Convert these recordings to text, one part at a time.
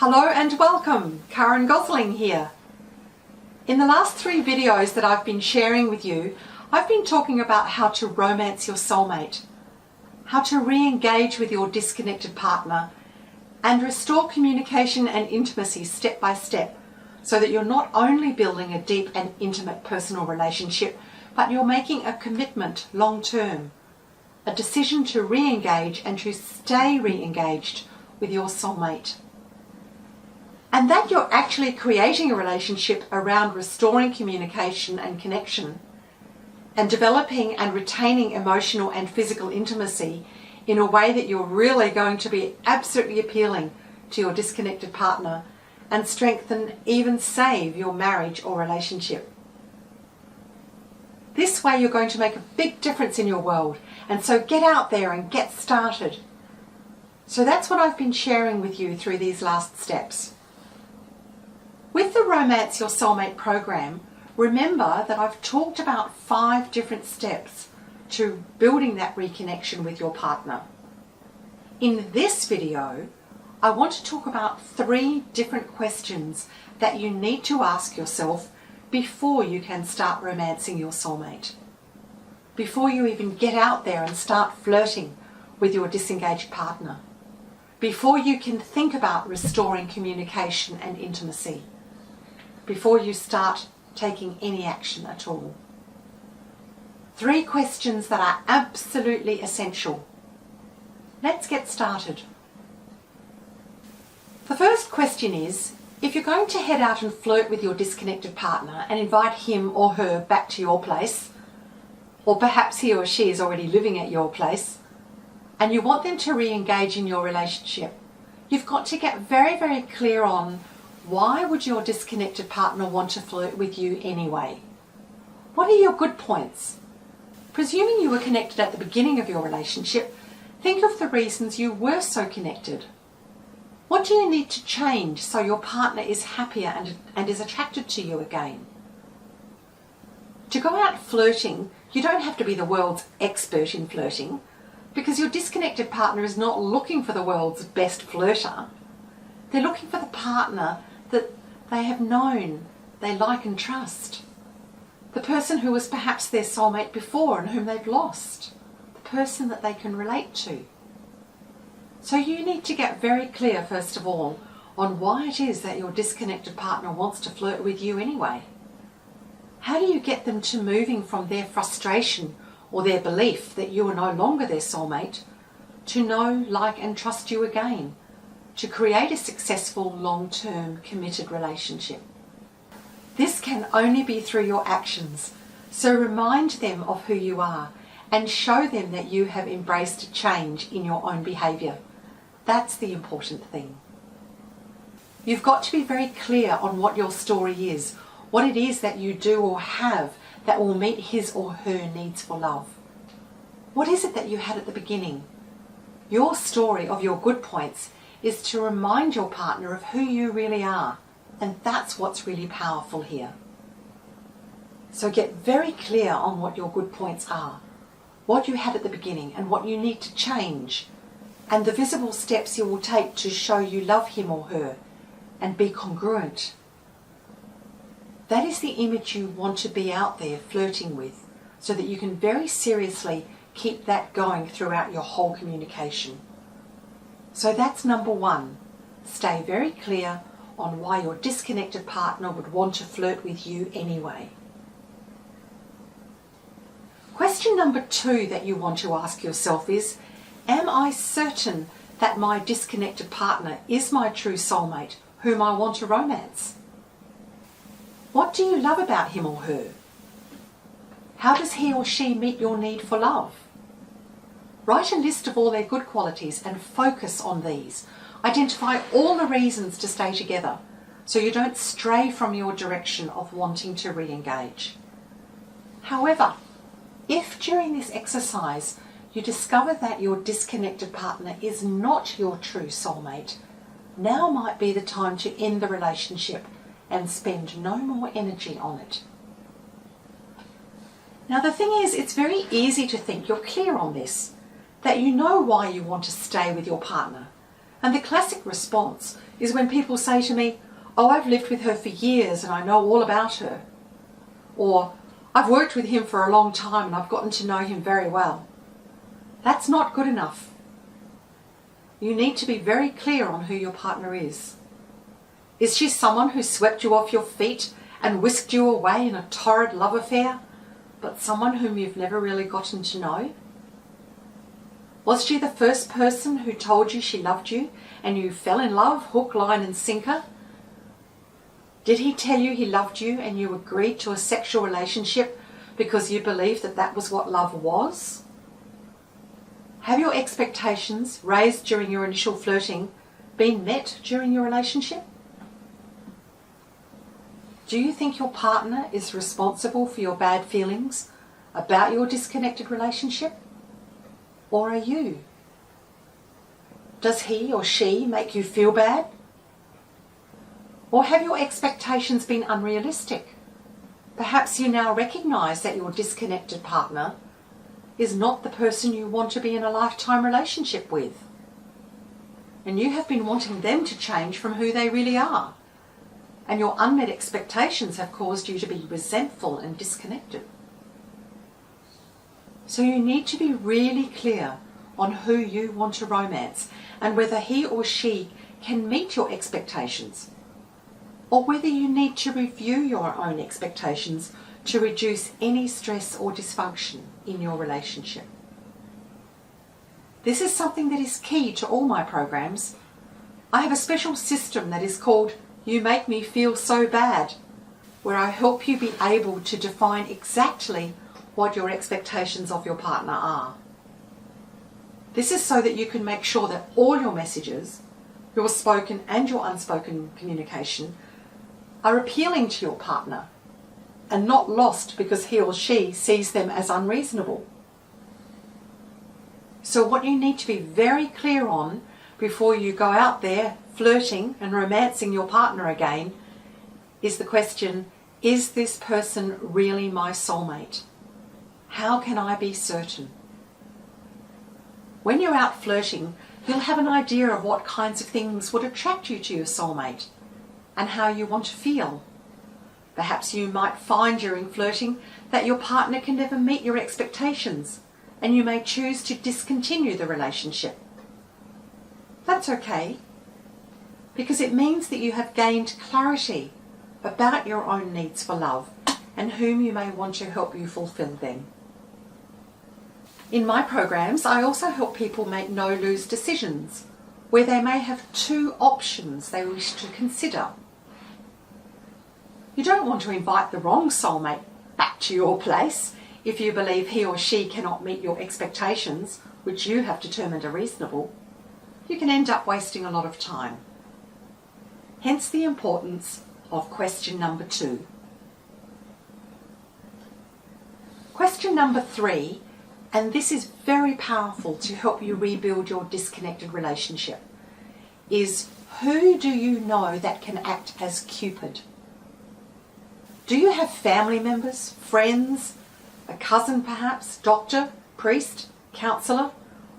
Hello and welcome, Karen Gosling here. In the last 3 videos that I've been sharing with you, I've been talking about how to romance your soulmate, how to re-engage with your disconnected partner and restore communication and intimacy step by step so that you're not only building a deep and intimate personal relationship, but you're making a commitment long term, a decision to re-engage and to stay re-engaged with your soulmate. And that you're actually creating a relationship around restoring communication and connection and developing and retaining emotional and physical intimacy in a way that you're really going to be absolutely appealing to your disconnected partner and strengthen, even save your marriage or relationship. This way you're going to make a big difference in your world, and so get out there and get started. So that's what I've been sharing with you through these last steps. With the Romance Your Soulmate program, remember that I've talked about 5 different steps to building that reconnection with your partner. In this video, I want to talk about 3 different questions that you need to ask yourself before you can start romancing your soulmate. Before you even get out there and start flirting with your disengaged partner. Before you can think about restoring communication and intimacy. Before you start taking any action at all. 3 questions that are absolutely essential. Let's get started. The first question is, if you're going to head out and flirt with your disconnected partner and invite him or her back to your place, or perhaps he or she is already living at your place, and you want them to re-engage in your relationship, you've got to get very, very clear on why would your disconnected partner want to flirt with you anyway? What are your good points? Presuming you were connected at the beginning of your relationship, think of the reasons you were so connected. What do you need to change so your partner is happier and is attracted to you again? To go out flirting, you don't have to be the world's expert in flirting, because your disconnected partner is not looking for the world's best flirter. They're looking for the partner that they have known, they like and trust. The person who was perhaps their soulmate before and whom they've lost. The person that they can relate to. So you need to get very clear, first of all, on why it is that your disconnected partner wants to flirt with you anyway. How do you get them to moving from their frustration or their belief that you are no longer their soulmate to know, like and trust you again? To create a successful, long-term, committed relationship. This can only be through your actions, so remind them of who you are and show them that you have embraced a change in your own behaviour. That's the important thing. You've got to be very clear on what your story is, what it is that you do or have that will meet his or her needs for love. What is it that you had at the beginning? Your story of your good points is to remind your partner of who you really are, and that's what's really powerful here. So get very clear on what your good points are, what you had at the beginning and what you need to change, and the visible steps you will take to show you love him or her and be congruent. That is the image you want to be out there flirting with, so that you can very seriously keep that going throughout your whole communication. So that's number 1. Stay very clear on why your disconnected partner would want to flirt with you anyway. Question number 2 that you want to ask yourself is, am I certain that my disconnected partner is my true soulmate whom I want to romance? What do you love about him or her? How does he or she meet your need for love? Write a list of all their good qualities and focus on these. Identify all the reasons to stay together so you don't stray from your direction of wanting to re-engage. However, if during this exercise you discover that your disconnected partner is not your true soulmate, now might be the time to end the relationship and spend no more energy on it. Now the thing is, it's very easy to think you're clear on this, that you know why you want to stay with your partner, And the classic response is when people say to me, "Oh, I've lived with her for years and I know all about her." Or, "I've worked with him for a long time and I've gotten to know him very well." That's not good enough. You need to be very clear on who your partner is. Is she someone who swept you off your feet and whisked you away in a torrid love affair, but someone whom you've never really gotten to know? Was she the first person who told you she loved you and you fell in love hook, line and sinker? Did he tell you he loved you and you agreed to a sexual relationship because you believed that that was what love was? Have your expectations raised during your initial flirting been met during your relationship? Do you think your partner is responsible for your bad feelings about your disconnected relationship? Or are you? Does he or she make you feel bad? Or have your expectations been unrealistic? Perhaps you now recognise that your disconnected partner is not the person you want to be in a lifetime relationship with. And you have been wanting them to change from who they really are. And your unmet expectations have caused you to be resentful and disconnected. So you need to be really clear on who you want to romance and whether he or she can meet your expectations, or whether you need to review your own expectations to reduce any stress or dysfunction in your relationship. This is something that is key to all my programs. I have a special system that is called "You Make Me Feel So Bad," where I help you be able to define exactly what your expectations of your partner are. This is so that you can make sure that all your messages, your spoken and your unspoken communication, are appealing to your partner and not lost because he or she sees them as unreasonable. So what you need to be very clear on before you go out there flirting and romancing your partner again is the question, is this person really my soulmate? How can I be certain? When you're out flirting, you'll have an idea of what kinds of things would attract you to your soulmate and how you want to feel. Perhaps you might find during flirting that your partner can never meet your expectations and you may choose to discontinue the relationship. That's okay, because it means that you have gained clarity about your own needs for love and whom you may want to help you fulfill them. In my programs, I also help people make no-lose decisions where they may have two options they wish to consider. You don't want to invite the wrong soulmate back to your place if you believe he or she cannot meet your expectations, which you have determined are reasonable. You can end up wasting a lot of time. Hence the importance of question number 2. Question number 3, and this is very powerful to help you rebuild your disconnected relationship, is who do you know that can act as Cupid? Do you have family members, friends, a cousin perhaps, doctor, priest, counsellor,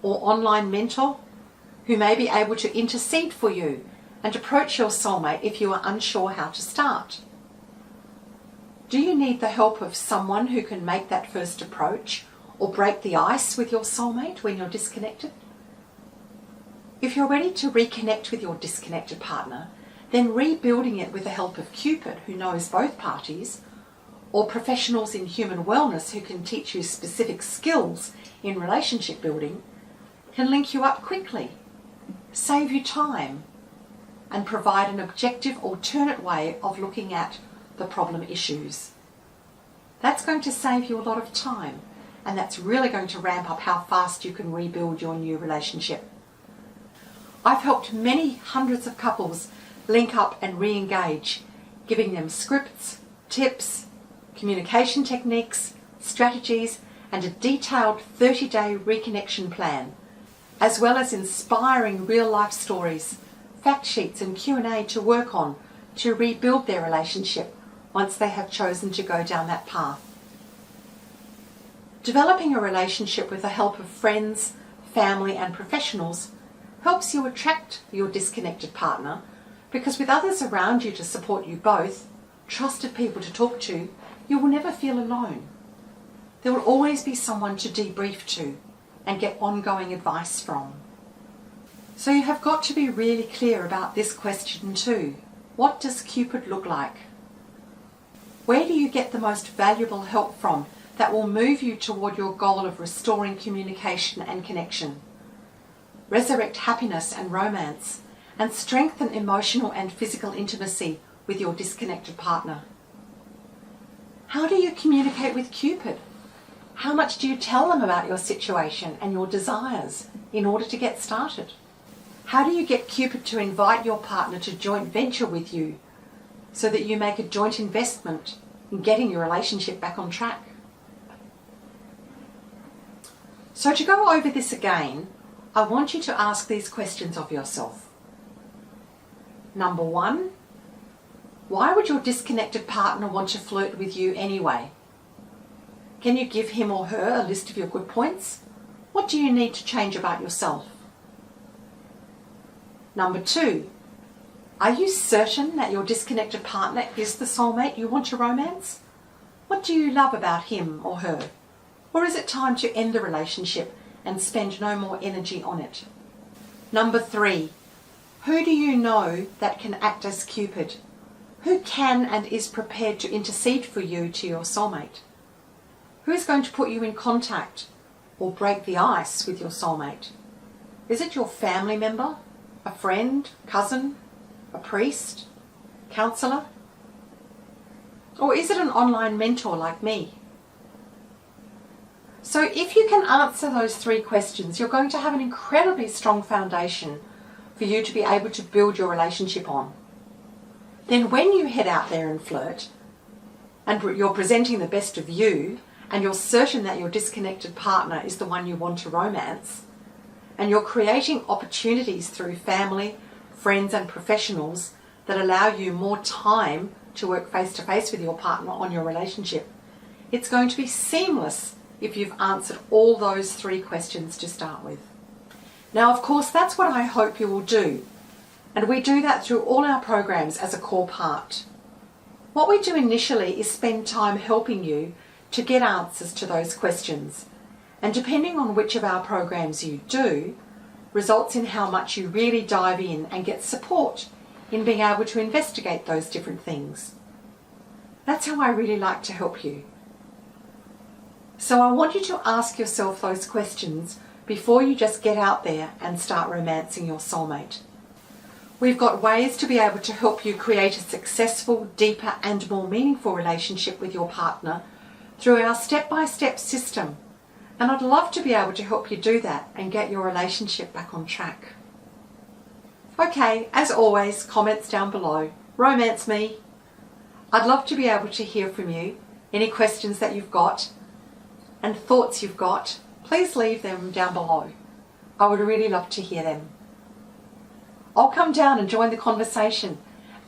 or online mentor who may be able to intercede for you and approach your soulmate if you are unsure how to start? Do you need the help of someone who can make that first approach or break the ice with your soulmate when you're disconnected? If you're ready to reconnect with your disconnected partner, then rebuilding it with the help of Cupid, who knows both parties, or professionals in human wellness who can teach you specific skills in relationship building, can link you up quickly, save you time, and provide an objective alternate way of looking at the problem issues. That's going to save you a lot of time, and that's really going to ramp up how fast you can rebuild your new relationship. I've helped many hundreds of couples link up and re-engage, giving them scripts, tips, communication techniques, strategies, and a detailed 30-day reconnection plan, as well as inspiring real-life stories, fact sheets and Q&A to work on to rebuild their relationship once they have chosen to go down that path. Developing a relationship with the help of friends, family and professionals helps you attract your disconnected partner, because with others around you to support you both, trusted people to talk to, you will never feel alone. There will always be someone to debrief to and get ongoing advice from. So you have got to be really clear about this question too. What does Cupid look like? Where do you get the most valuable help from that will move you toward your goal of restoring communication and connection? Resurrect happiness and romance, and strengthen emotional and physical intimacy with your disconnected partner. How do you communicate with Cupid? How much do you tell them about your situation and your desires in order to get started? How do you get Cupid to invite your partner to joint venture with you so that you make a joint investment in getting your relationship back on track? So to go over this again, I want you to ask these questions of yourself. Number 1, why would your disconnected partner want to flirt with you anyway? Can you give him or her a list of your good points? What do you need to change about yourself? Number 2, are you certain that your disconnected partner is the soulmate you want to romance? What do you love about him or her? Or is it time to end the relationship and spend no more energy on it? Number 3, who do you know that can act as Cupid? Who can and is prepared to intercede for you to your soulmate? Who is going to put you in contact or break the ice with your soulmate? Is it your family member, a friend, cousin, a priest, counsellor? Or is it an online mentor like me? So if you can answer those 3 questions, you're going to have an incredibly strong foundation for you to be able to build your relationship on. Then when you head out there and flirt, and you're presenting the best of you, and you're certain that your disconnected partner is the one you want to romance, and you're creating opportunities through family, friends and professionals that allow you more time to work face to face with your partner on your relationship, it's going to be seamless if you've answered all those 3 questions to start with. Now, of course, that's what I hope you will do. And we do that through all our programs as a core part. What we do initially is spend time helping you to get answers to those questions. And depending on which of our programs you do, results in how much you really dive in and get support in being able to investigate those different things. That's how I really like to help you. So I want you to ask yourself those questions before you just get out there and start romancing your soulmate. We've got ways to be able to help you create a successful, deeper and more meaningful relationship with your partner through our step-by-step system. And I'd love to be able to help you do that and get your relationship back on track. Okay, as always, comments down below. Romance me. I'd love to be able to hear from you. Any questions that you've got and thoughts you've got, please leave them down below. I would really love to hear them. I'll come down and join the conversation.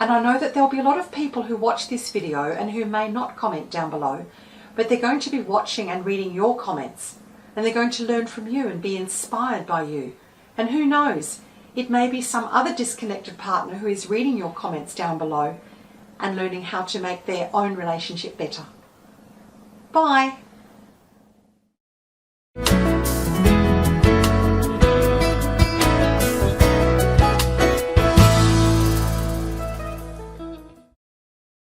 And I know that there'll be a lot of people who watch this video and who may not comment down below, but they're going to be watching and reading your comments, and they're going to learn from you and be inspired by you. And who knows, it may be some other disconnected partner who is reading your comments down below and learning how to make their own relationship better. Bye.